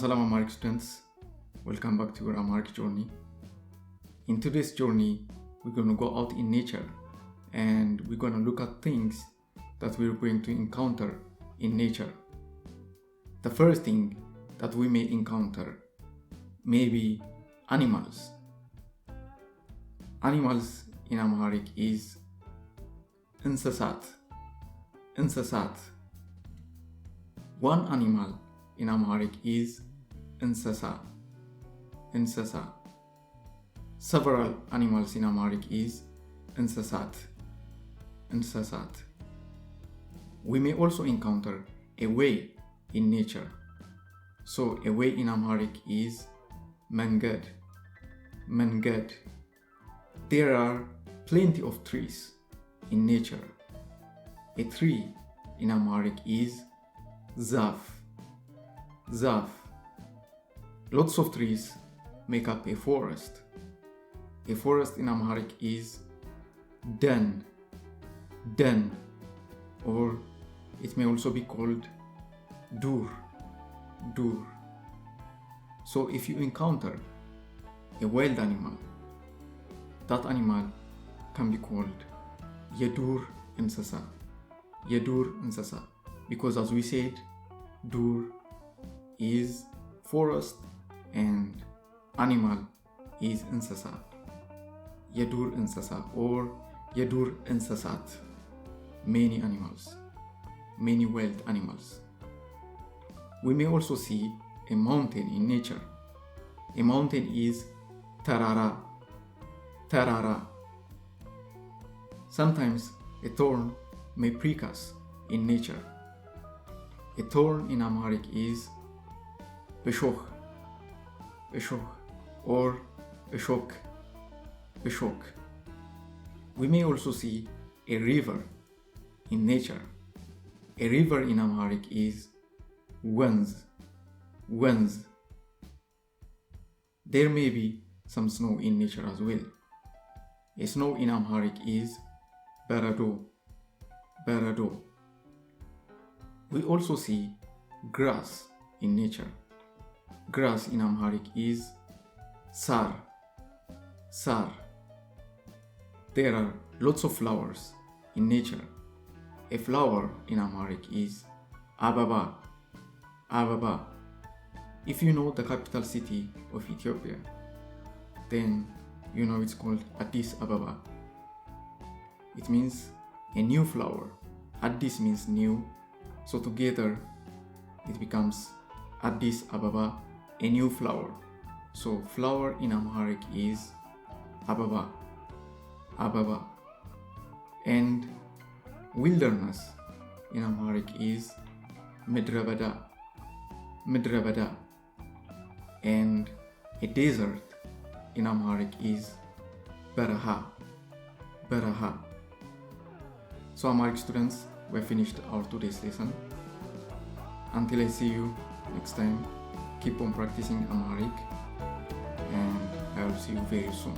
Salam Amharic students, welcome back to your Amharic journey. In today's journey, we're going to go out in nature and we're going to look at things that we're going to encounter in nature. The first thing that we may encounter may be animals. Animals in Amharic is እንስሳት. One animal in Amharic is እንስሳ. Several animals in Amharic is እንስሳት. We may also encounter a way in nature. So a way in Amharic is መንገድ. There are plenty of trees in nature. A tree in Amharic is ዛፍ. Lots of trees make up a forest. A forest in Amharic is ደን, or it may also be called ዱር. So if you encounter a wild animal, that animal can be called የዱር እንስሳ. Because as we said, ዱር is forest and animal is እንስሳ. የዱር እንስሳ or የዱር እንስሳት. Many animals, many wild animals. We may also see a mountain in nature. A mountain is ተራራ. Sometimes a thorn may prick us in nature. A thorn in Amharic is እሾህ or እሾክ. We may also see a river in nature. A river in Amharic is ወንዝ. There may be some snow in nature as well. A snow in Amharic is በረዶ. We also see grass in nature. Grass in Amharic is ሳር. There are lots of flowers in nature. A flower in Amharic is አበባ. If you know the capital city of Ethiopia, then you know it's called Addis Ababa. It means a new flower. Addis means new, so together it becomes Addis Ababa, a new flower. So flower in Amharic is ababa. And wilderness in Amharic is ምድረ በዳ. And a desert in Amharic is በረሃ. So Amharic students, we have finished our today's lesson. Until I see you next time, keep on practicing Amharic and I will see you very soon.